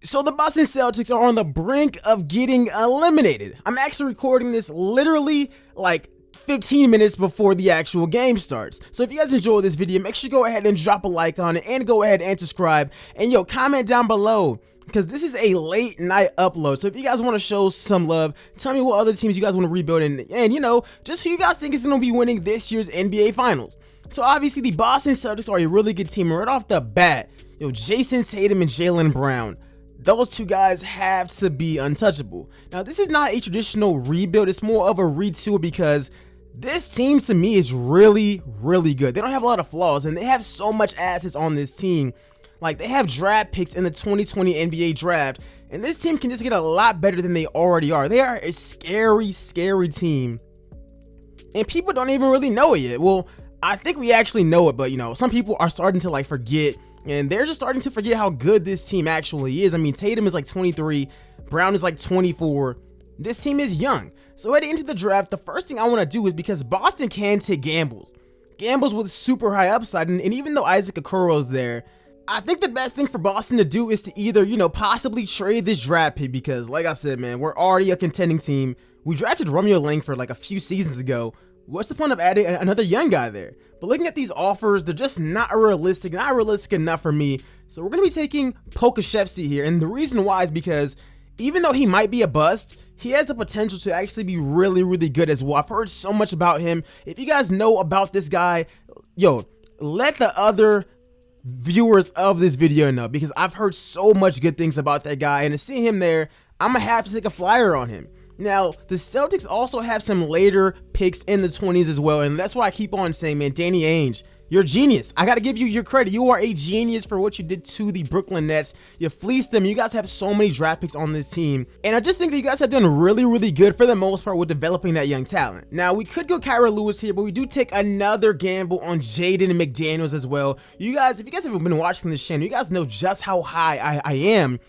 So the Boston Celtics are on the brink of getting eliminated. I'm actually recording this literally like 15 minutes before the actual game starts. So if you guys enjoyed this video, make sure you go ahead and drop a like on it and go ahead and subscribe. And comment down below, because this is a late night upload. So if you guys want to show some love, tell me what other teams you guys want to rebuild and just who you guys think is going to be winning this year's NBA Finals. So obviously the Boston Celtics are a really good team right off the bat. Jayson Tatum and Jaylen Brown. Those two guys have to be untouchable. Now, this is not a traditional rebuild. It's more of a retool because this team to me is really, really good. They don't have a lot of flaws and they have so much assets on this team. Like, they have draft picks in the 2020 NBA draft, and this team can just get a lot better than they already are. They are a scary, scary team, and people don't even really know it yet. Well, I think we actually know it, but some people are starting to forget. And they're just starting to forget how good this team actually is. I mean, Tatum is 23, Brown is 24. This team is young. So heading into the draft, the first thing I want to do is, because Boston can take gambles with super high upside. And even though Isaac Okoro's there, I think the best thing for Boston to do is to either, possibly trade this draft pick, because like I said, man, we're already a contending team. We drafted Romeo Langford a few seasons ago. What's the point of adding another young guy there? But looking at these offers, they're just not realistic enough for me. So we're going to be taking Pokusevski here. And the reason why is because even though he might be a bust, he has the potential to actually be really, really good as well. I've heard so much about him. If you guys know about this guy, let the other viewers of this video know, because I've heard so much good things about that guy. And to see him there, I'm going to have to take a flyer on him. Now, the Celtics also have some later picks in the 20s as well, and that's what I keep on saying, man. Danny Ainge, you're a genius. I got to give you your credit. You are a genius for what you did to the Brooklyn Nets. You fleeced them. You guys have so many draft picks on this team, and I just think that you guys have done really, really good for the most part with developing that young talent. Now, we could go Kyra Lewis here, but we do take another gamble on Jaden McDaniels as well. You guys, if you guys have been watching this channel, you guys know just how high I am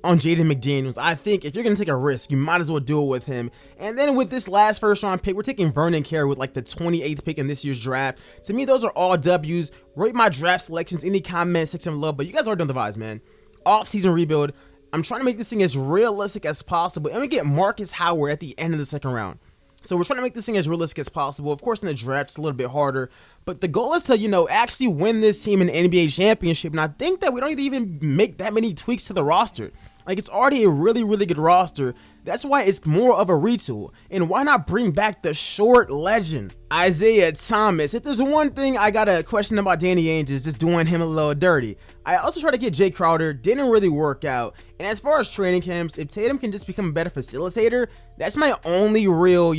on Jaden McDaniels. I think if you're going to take a risk, you might as well do it with him. And then with this last first round pick, we're taking Vernon Carey with the 28th pick in this year's draft. To me, those are all W's. Rate my draft selections in the comment section below, but you guys are done the vibes, man. Off-season rebuild. I'm trying to make this thing as realistic as possible, and we get Marcus Howard at the end of the second round. So we're trying to make this thing as realistic as possible. Of course, in the draft, it's a little bit harder, but the goal is to, actually win this team an NBA championship. And I think that we don't need to even make that many tweaks to the roster. It's already a really, really good roster. That's why it's more of a retool. And why not bring back the short legend, Isaiah Thomas? If there's one thing I got a question about Danny Ainge, is just doing him a little dirty. I also tried to get Jay Crowder, didn't really work out. And as far as training camps, if Tatum can just become a better facilitator, that's my only real,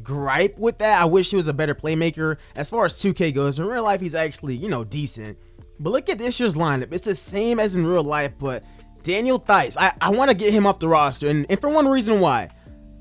gripe with that. I wish he was a better playmaker. As far as 2K goes, in real life, he's actually, decent. But look at this year's lineup. It's the same as in real life, but Daniel Theis, I want to get him off the roster, and for one reason why.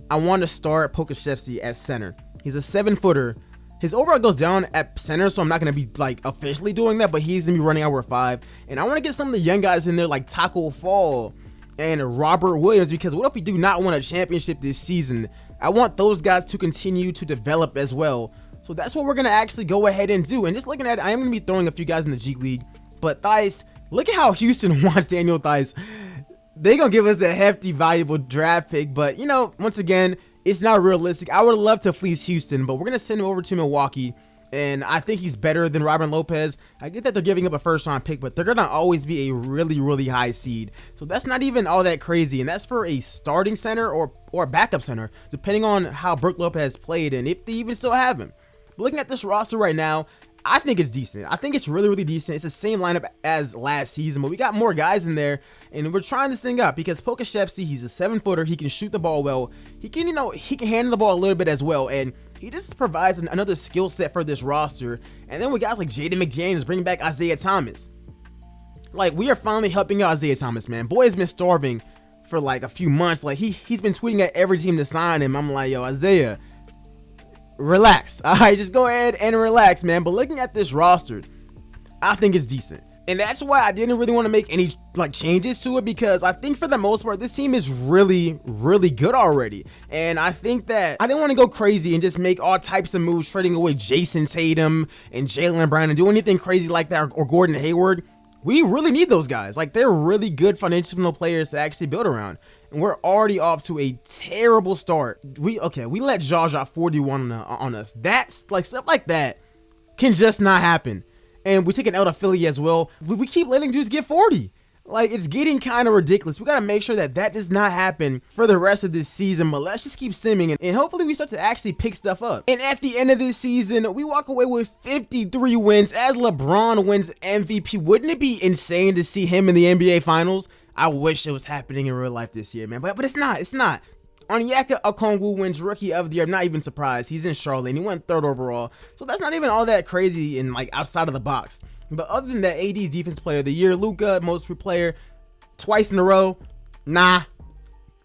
I want to start Pokusevski at center. He's a 7-footer. His overall goes down at center, so I'm not going to be officially doing that, but he's going to be running our 5. And I want to get some of the young guys in there like Taco Fall and Robert Williams, because what if we do not win a championship this season? I want those guys to continue to develop as well. So that's what we're going to actually go ahead and do. And just looking at it, I am going to be throwing a few guys in the G League, but Theis, look at how Houston wants Daniel Theis. They're going to give us the hefty, valuable draft pick. But, once again, it's not realistic. I would love to fleece Houston, but we're going to send him over to Milwaukee. And I think he's better than Robin Lopez. I get that they're giving up a first-round pick, but they're going to always be a really, really high seed. So that's not even all that crazy. And that's for a starting center or a backup center, depending on how Brook Lopez played and if they even still have him. But looking at this roster right now, I think it's decent. I think it's really, really decent. It's the same lineup as last season, but we got more guys in there, and we're trying this thing out because Pokusevski, he's a 7-footer. He can shoot the ball well. He can, he can handle the ball a little bit as well, and he just provides another skill set for this roster. And then we got Jaden McDaniels bringing back Isaiah Thomas. We are finally helping out Isaiah Thomas, man. Boy has been starving for a few months. He's been tweeting at every team to sign him. I'm like, yo, Isaiah, relax. All right, just go ahead and relax, man. But looking at this roster, I think it's decent. And that's why I didn't really want to make any changes to it, because I think for the most part, this team is really, really good already. And I think that I didn't want to go crazy and just make all types of moves, trading away Jayson Tatum and Jaylen Brown and do anything crazy like that, or Gordon Hayward. we really need those guys. Like, they're really good foundational players to actually build around. And we're already off to a terrible start. We let Ja drop 41 on us. That's like, stuff like that can just not happen. And we take an L to Philly as well. We keep letting dudes get 40. Like, it's getting kind of ridiculous. We got to make sure that that does not happen for the rest of this season, but let's just keep simming, and hopefully we start to actually pick stuff up. And at the end of this season, we walk away with 53 wins as LeBron wins MVP. Wouldn't it be insane to see him in the NBA Finals? I wish it was happening in real life this year, man, but it's not. It's not. Onyeka Okongwu wins Rookie of the Year. I'm not even surprised. He's in Charlotte, and he went 3rd overall, so that's not even all that crazy and like outside of the box. But other than that, AD's Defense Player of the Year, Luka, Most Improved Player, twice in a row, nah.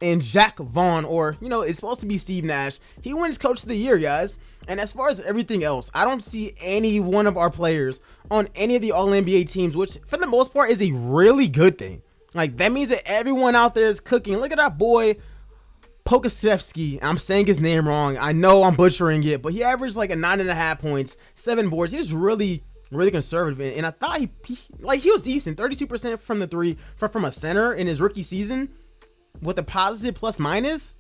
And Jack Vaughn, or, you know, it's supposed to be Steve Nash, he wins Coach of the Year, guys. And as far as everything else, I don't see any one of our players on any of the All-NBA teams, which for the most part is a really good thing. Like, that means that everyone out there is cooking. Look at our boy Pokashevsky. I'm saying his name wrong. I know I'm butchering it, but he averaged like a 9.5 points, 7 boards. He was really conservative, and I thought he was decent. 32% from the three from a center in his rookie season with a positive plus minus.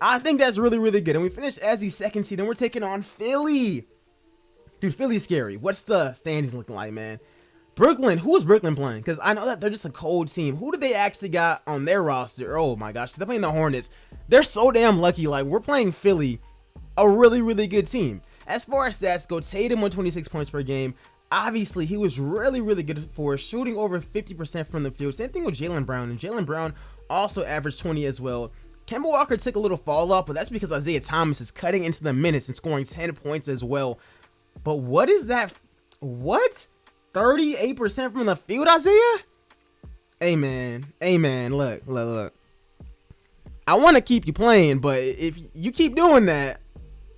I think that's really good. And we finished as the 2nd seed, and we're taking on Philly. Dude, Philly's scary. What's the standings looking like, man? Brooklyn, who is Brooklyn playing? Because I know that they're just a cold team. Who do they actually got on their roster? Oh my gosh, they're playing the Hornets. They're so damn lucky. Like, we're playing Philly, a really good team. As far as stats go, Tatum won 26 points per game. Obviously, he was really good for us, shooting over 50% from the field. Same thing with Jaylen Brown, and Jaylen Brown also averaged 20 as well. Kemba Walker took a little fall off, but that's because Isaiah Thomas is cutting into the minutes and scoring 10 points as well. But what is that? What? 38% from the field, Isaiah? Hey, man. Look. I want to keep you playing, but if you keep doing that,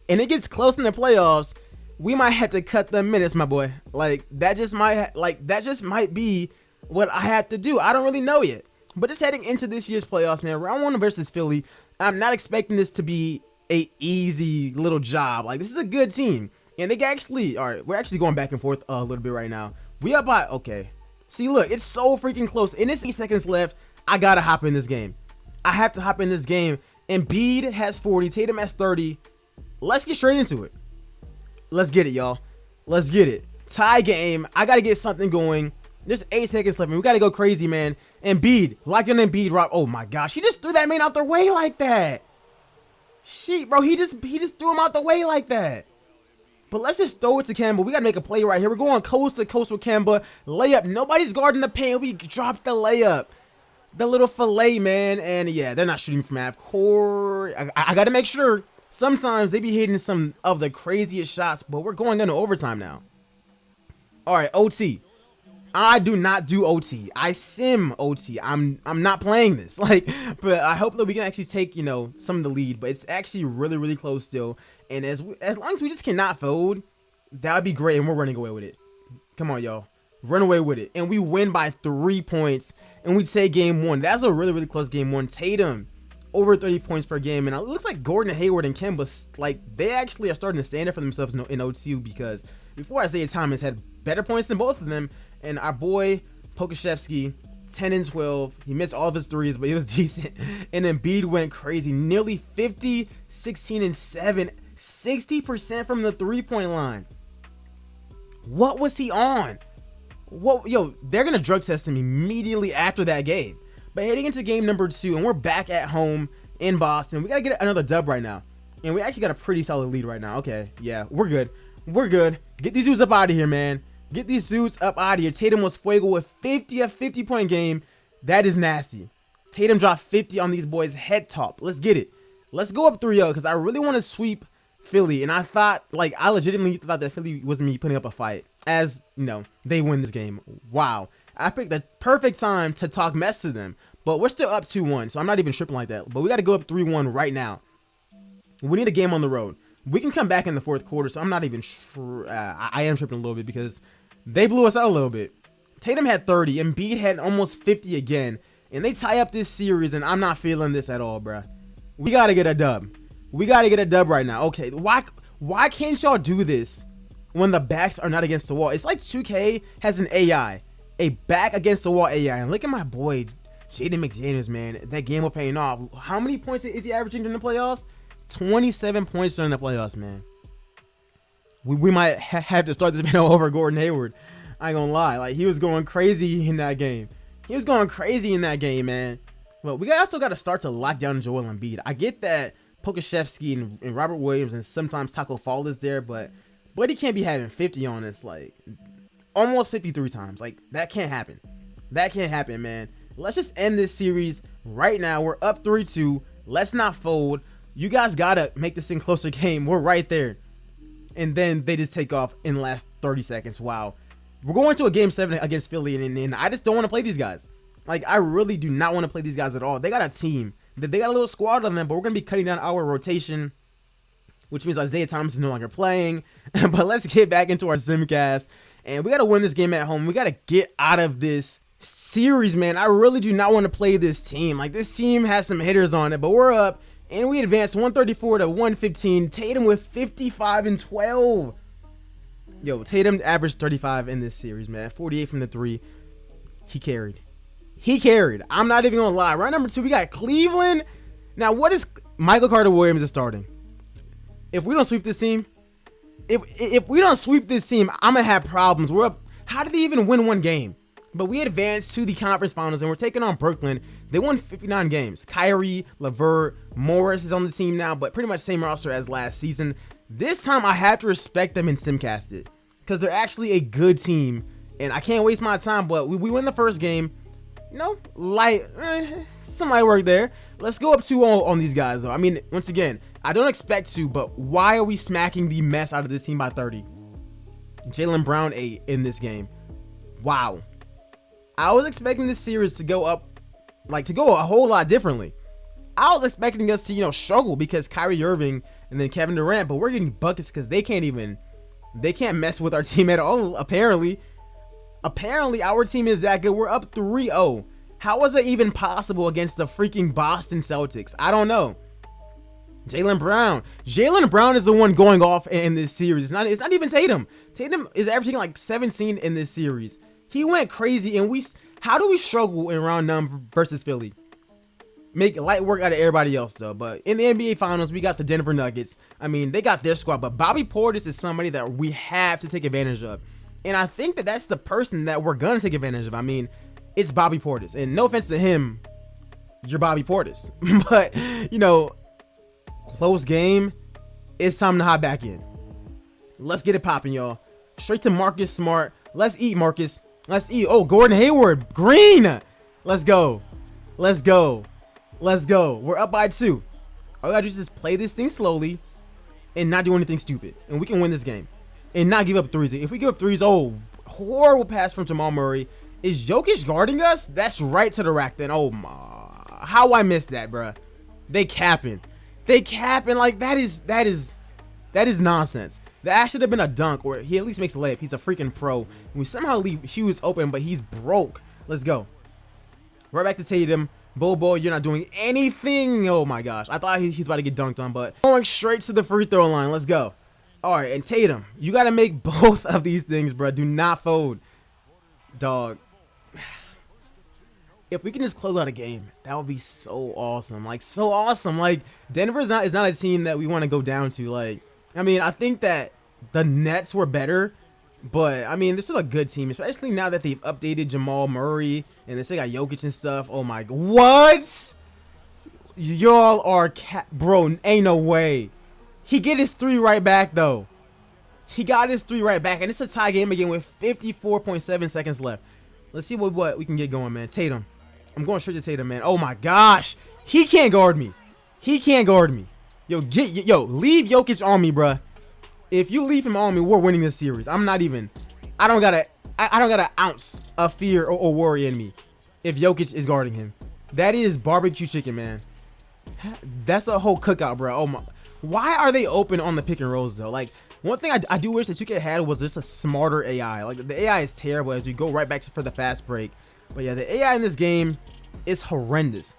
and it gets close in the playoffs, we might have to cut the minutes, my boy. Like, that just might be what I have to do. I don't really know yet. But just heading into this year's playoffs, man, round 1 versus Philly, I'm not expecting this to be a easy little job. Like, this is a good team. And they actually, all right, we're actually going back and forth a little bit right now. We are by, okay. See, look, it's so freaking close. And it's 8 seconds left. I got to hop in this game. I have to hop in this game. Embiid has 40. Tatum has 30. Let's get straight into it. Let's get it, y'all. Let's get it. Tie game. I got to get something going. There's 8 seconds left, man. We got to go crazy, man. Embiid. Like an Embiid, Rob. Oh, my gosh. He just threw that man out the way like that. Shit, bro. He just threw him out the way like that. But let's just throw it to Kemba. We got to make a play right here. We're going coast to coast with Kemba. Layup. Nobody's guarding the paint. We dropped the layup. The little fillet, man. And, yeah, they're not shooting from half court. I got to make sure. Sometimes they be hitting some of the craziest shots, but we're going into overtime now. All right, OT. I do not do OT. I sim OT. I'm not playing this. Like, but I hope that we can actually take, you know, some of the lead. But it's actually really close still. And as long as we just cannot fold, that would be great. And we're running away with it. Come on, y'all. Run away with it. And we win by 3 points. And we take game 1. That's a really close game 1. Tatum over 30 points per game, and it looks like Gordon Hayward and Kemba, like, they actually are starting to stand up for themselves in OT, because before Isaiah Thomas had better points than both of them, and our boy Pokashevsky, 10 and 12, he missed all of his threes, but he was decent, and Embiid went crazy, nearly 50, 16 and 7, 60% from the 3-point line. What was he on? What, yo, they're gonna drug test him immediately after that game. But heading into game number 2, and we're back at home in Boston. We got to get another dub right now. And we actually got a pretty solid lead right now. Okay, yeah, we're good. We're good. Get these dudes up out of here, man. Get these dudes up out of here. Tatum was fuego with a 50-point game. That is nasty. Tatum dropped 50 on these boys' head top. Let's get it. Let's go up 3-0, because I really want to sweep Philly. And I thought, like, I legitimately thought that Philly wasn't me putting up a fight. As, you know, they win this game. Wow. I picked the perfect time to talk mess to them. But we're still up 2-1, so I'm not even tripping like that. But we got to go up 3-1 right now. We need a game on the road. We can come back in the 4th quarter, so I'm not even sure. I am tripping a little bit because they blew us out a little bit. Tatum had 30. Embiid had almost 50 again. And they tie up this series, and I'm not feeling this at all, bruh. We got to get a dub. We got to get a dub right now. Okay, why can't y'all do this when the backs are not against the wall? It's like 2K has an AI. a back against the wall AI. And look at my boy, Jaden McDaniels, man. That game will paying off. How many points is he averaging during the playoffs? 27 points during the playoffs, man. We might have to start this video over Gordon Hayward. I ain't gonna lie. Like, he was going crazy in that game. He was going crazy in that game, man. But we also got to start to lock down Joel Embiid. I get that Pokashevsky and Robert Williams and sometimes Taco Fall is there, but he can't be having 50 on us, like almost 53 times. Like, that can't happen. That can't happen, man. Let's just end this series right now. We're up 3-2. Let's not fold. You guys gotta make this thing closer game. We're right there. And then they just take off in the last 30 seconds. Wow. We're going to a game 7 against Philly, and I just don't want to play these guys. Like, I really do not want to play these guys at all. They got a team. They got a little squad on them, but we're going to be cutting down our rotation, which means Isaiah Thomas is no longer playing. But let's get back into our simcast, and we got to win this game at home. We got to get out of this series, man. I really do not want to play this team. Like, this team has some hitters on it, but we're up, and we advanced 134 to 115. Tatum with 55 and 12. Yo, Tatum averaged 35 in this series, man. 48 from the 3. He carried. He carried. I'm not even gonna lie. Round number 2, we got Cleveland. Now, what is Michael Carter Williams is starting? If we don't sweep this team, if we don't sweep this team, I'm gonna have problems. We're up. How did they even win one game? But we advanced to the conference finals, and we're taking on Brooklyn. They won 59 games. Kyrie, LeVert, Morris is on the team now, but pretty much same roster as last season. This time, I have to respect them and simcast it, because they're actually a good team, and I can't waste my time. But we win the first game. You know, some light work there. Let's go up 2-0 on these guys, though. I mean, once again, I don't expect to, but why are we smacking the mess out of this team by 30? Jaylen Brown 8 in this game. Wow. I was expecting this series to go up, like, to go a whole lot differently. I was expecting us to, you know, struggle because Kyrie Irving and then Kevin Durant, but we're getting buckets because they can't mess with our team at all, apparently. Apparently, our team is that good. We're up 3-0. How was it even possible against the freaking Boston Celtics? I don't know. Jaylen Brown. Jaylen Brown is the one going off in this series. It's not even Tatum. Tatum is averaging like 17 in this series. He went crazy, and how do we struggle in round 9 versus Philly? Make light work out of everybody else, though. But in the NBA Finals, we got the Denver Nuggets. I mean, they got their squad, but Bobby Portis is somebody that we have to take advantage of. And I think that that's the person that we're going to take advantage of. I mean, it's Bobby Portis. And no offense to him, you're Bobby Portis. But, you know, close game, it's time to hop back in. Let's get it popping, y'all. Straight to Marcus Smart. Let's eat, Marcus. Let's eat. Oh, Gordon Hayward. Green. Let's go. Let's go. Let's go. We're up by 2. All we got to do is just play this thing slowly and not do anything stupid. And we can win this game. And not give up threes. If we give up threes, oh, horrible pass from Jamal Murray. Is Jokic guarding us? That's right to the rack then. Oh my, how I missed that, bruh. They capping. Like, that is nonsense. That should have been a dunk, or he at least makes a layup. He's a freaking pro. We somehow leave Hughes open, but he's broke. Let's go. Right back to Tatum. Bobo, you're not doing anything. Oh my gosh. I thought he's about to get dunked on, but going straight to the free throw line. Let's go. All right, and Tatum, you got to make both of these things, bro. Do not fold. Dog. If we can just close out a game, that would be so awesome. Like, so awesome. Like, Denver is not a team that we want to go down to. Like, I mean, I think that the Nets were better, but, I mean, they're still a good team, especially now that they've updated Jamal Murray, and they still got Jokic and stuff. Oh, my God. What? Y'all are bro, ain't no way. He get his 3 right back, though. He got his 3 right back, and it's a tie game again with 54.7 seconds left. Let's see what we can get going, man. Tatum. I'm going straight to Tatum, man. Oh, my gosh. He can't guard me. He can't guard me. Yo, leave Jokic on me, bruh. If you leave him on me, we're winning this series. I'm not even. I don't got an ounce of fear or worry in me if Jokic is guarding him. That is barbecue chicken, man. That's a whole cookout, bro. Oh, my. Why are they open on the pick and rolls, though? Like, one thing I do wish that 2K had was just a smarter AI. Like, the AI is terrible as you go right back for the fast break. But yeah, the AI in this game is horrendous.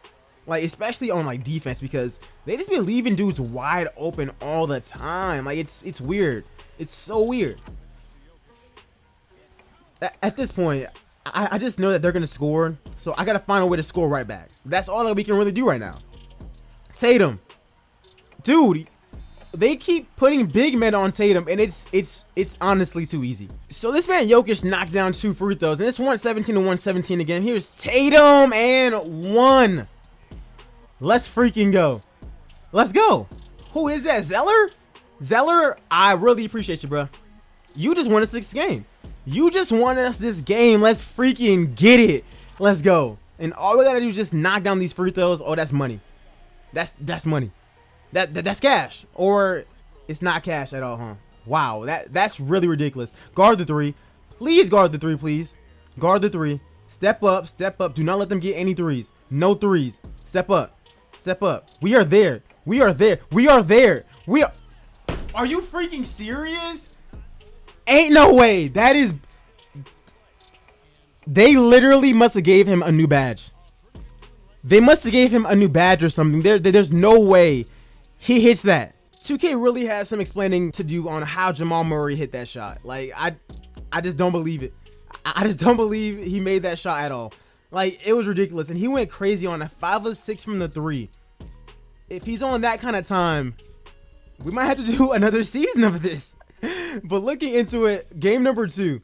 Like, especially on, like, defense, because they just be leaving dudes wide open all the time. Like, it's weird. It's so weird. At this point, I just know that they're gonna score, so I gotta find a way to score right back. That's all that we can really do right now. Tatum, dude, they keep putting big men on Tatum, and it's honestly too easy. So this man Jokic knocked down 2 free throws, and it's 117 to 117 again. Here's Tatum and 1. Let's freaking go. Let's go. Who is that? Zeller? Zeller, I really appreciate you, bro. You just won us this game. You just won us this game. Let's freaking get it. Let's go. And all we gotta do is just knock down these free throws. Oh, that's money. That's money. That's cash. Or it's not cash at all, huh? Wow, that's really ridiculous. Guard the 3. Please guard the 3, please. Guard the 3. Step up, step up. Do not let them get any 3s. No 3s. Step up. Step up. We are there. We are there. We are there. We are. Are you freaking serious? Ain't no way. That is. They literally must have gave him a new badge. They must have gave him a new badge or something. There's no way he hits that. 2K really has some explaining to do on how Jamal Murray hit that shot. Like, I just don't believe it. I just don't believe he made that shot at all. Like, it was ridiculous. And he went crazy on a 5 of 6 from the 3. If he's on that kind of time, we might have to do another season of this. But looking into it, game number 2.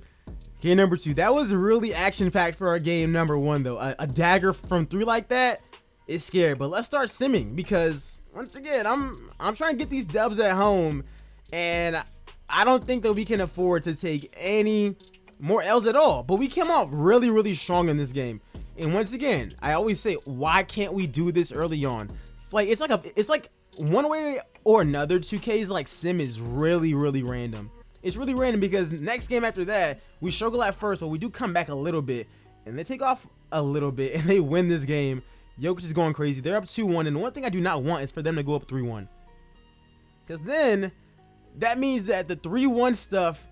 Game number 2. That was really action-packed for our game number 1, though. A dagger from 3 like that is scary. But let's start simming because, once again, I'm trying to get these dubs at home. And I don't think that we can afford to take any more L's at all. But we came out really, really strong in this game. And once again, I always say, why can't we do this early on? It's like one way or another, 2K's like sim is really, really random. It's really random because next game after that, we struggle at first, but we do come back a little bit, and they take off a little bit, and they win this game. Jokic is going crazy. They're up 2-1, and one thing I do not want is for them to go up 3-1. Because then, that means that the 3-1 stuff,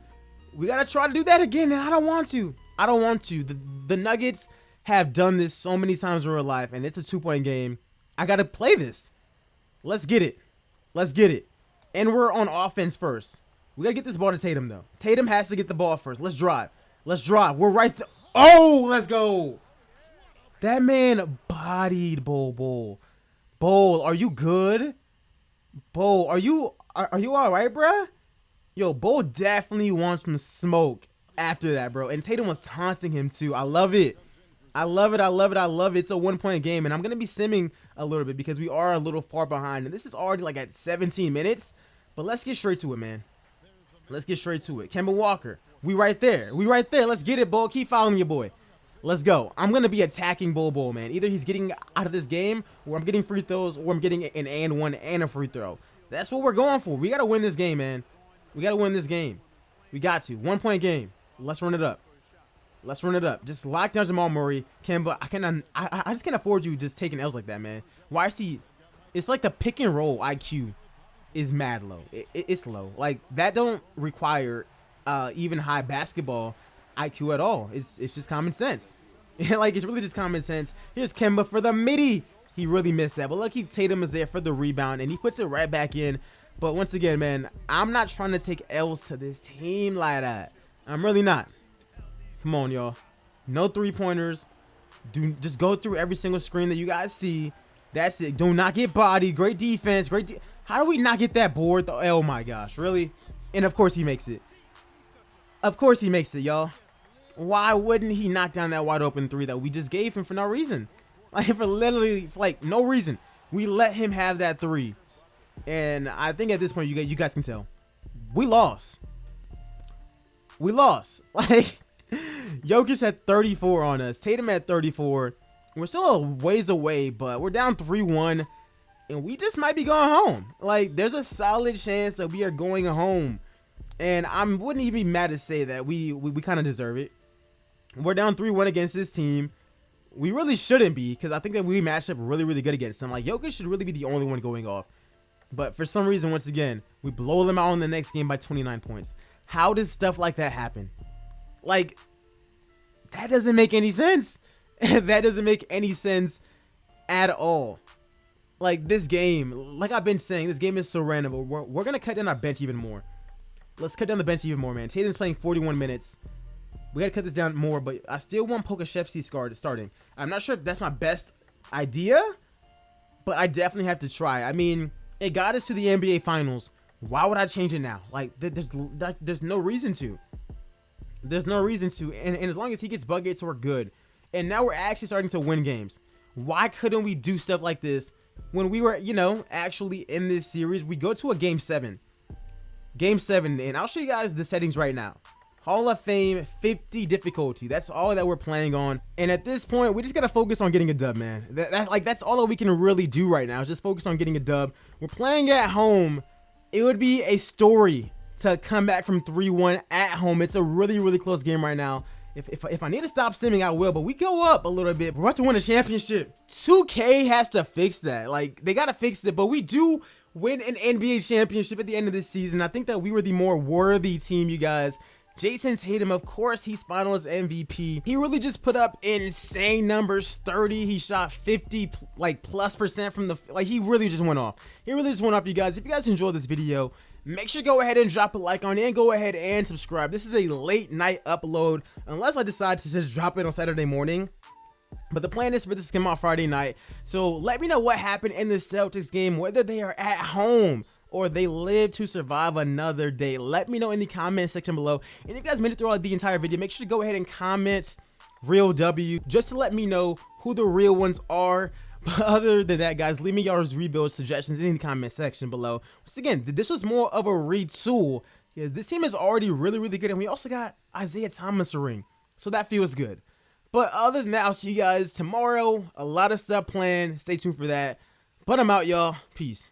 we got to try to do that again, and I don't want to. I don't want to. The Nuggets have done this so many times in real life, and it's a 2-point game. I got to play this. Let's get it. Let's get it. And we're on offense first. We got to get this ball to Tatum, though. Tatum has to get the ball first. Let's drive. Let's drive. We're right there. Oh, let's go. That man bodied Bull. Bull, are you good? Bull, are you all right, bruh? Yo, Bull definitely wants some smoke after that, bro. And Tatum was taunting him, too. I love it. I love it. I love it. I love it. It's a 1-point game, and I'm going to be simming a little bit because we are a little far behind. And this is already like at 17 minutes, but let's get straight to it, man. Let's get straight to it. Kemba Walker, we right there. We right there. Let's get it, Bull. Keep following your boy. Let's go. I'm going to be attacking Bull, man. Either he's getting out of this game, or I'm getting free throws, or I'm getting an and 1 and a free throw. That's what we're going for. We got to win this game, man. We got to win this game. We got to. 1-point game. Let's run it up. Let's run it up. Just lock down Jamal Murray. Kemba, I just can't afford you just taking L's like that, man. Why is he? It's like the pick and roll IQ is mad low. It's low. Like, that don't require even high basketball IQ at all. It's just common sense. Like, it's really just common sense. Here's Kemba for the midi. He really missed that. But lucky Tatum is there for the rebound, and he puts it right back in. But once again, man, I'm not trying to take L's to this team like that. I'm really not. Come on, y'all. No 3-pointers. Just go through every single screen that you guys see. That's it. Do not get bodied. Great defense. How do we not get that board? Oh, my gosh. Really? And, of course, he makes it. Of course he makes it, y'all. Why wouldn't he knock down that wide open 3 that we just gave him for no reason? Like, for literally, like, no reason. We let him have that 3. And I think at this point, you guys can tell. We lost. We lost. Like, Jokic had 34 on us. Tatum had 34. We're still a ways away, but we're down 3-1. And we just might be going home. Like, there's a solid chance that we are going home. And I wouldn't even be mad to say that we kind of deserve it. We're down 3-1 against this team. We really shouldn't be, because I think that we matched up really, really good against them. Like, Jokic should really be the only one going off. But for some reason, once again, we blow them out in the next game by 29 points. How does stuff like that happen? Like, that doesn't make any sense. That doesn't make any sense at all. Like, this game, like I've been saying, this game is so random. But we're going to cut down our bench even more. Let's cut down the bench even more, man. Tatum's playing 41 minutes. We got to cut this down more, but I still want Pokashevsky starting. I'm not sure if that's my best idea, but I definitely have to try. I mean, it got us to the NBA Finals. Why would I change it now? Like, there's no reason to. There's no reason to. And as long as he gets buckets, we're good. And now we're actually starting to win games. Why couldn't we do stuff like this when we were, you know, actually in this series? We go to a game 7. Game 7, and I'll show you guys the settings right now. Hall of Fame 50 difficulty. That's all that we're playing on. And at this point, we just gotta focus on getting a dub, man. That's all that we can really do right now. Is just focus on getting a dub. We're playing at home. It would be a story to come back from 3-1 at home. It's a really, really close game right now. If I need to stop simming, I will. But we go up a little bit. We're about to win a championship. 2K has to fix that. Like, they gotta fix it. But we do win an NBA championship at the end of this season. I think that we were the more worthy team, you guys. Jayson Tatum, of course, he's finals MVP. He really just put up insane numbers. 30, he shot 50 plus% from the, like, he really just went off. He really just went off, you guys. If you guys enjoyed this video, make sure to go ahead and drop a like on it and go ahead and subscribe. This is a late night upload, unless I decide to just drop it on Saturday morning. But the plan is for this to come out Friday night. So let me know what happened in the Celtics game, whether they are at home or they live to survive another day. Let me know in the comment section below. And if you guys made it through the entire video, make sure to go ahead and comment real W just to let me know who the real ones are. But other than that, guys, leave me y'all's rebuild suggestions in the comment section below. Once again, this was more of a retool. Because this team is already really, really good. And we also got Isaiah Thomas a ring. So that feels good. But other than that, I'll see you guys tomorrow. A lot of stuff planned. Stay tuned for that. But I'm out, y'all. Peace.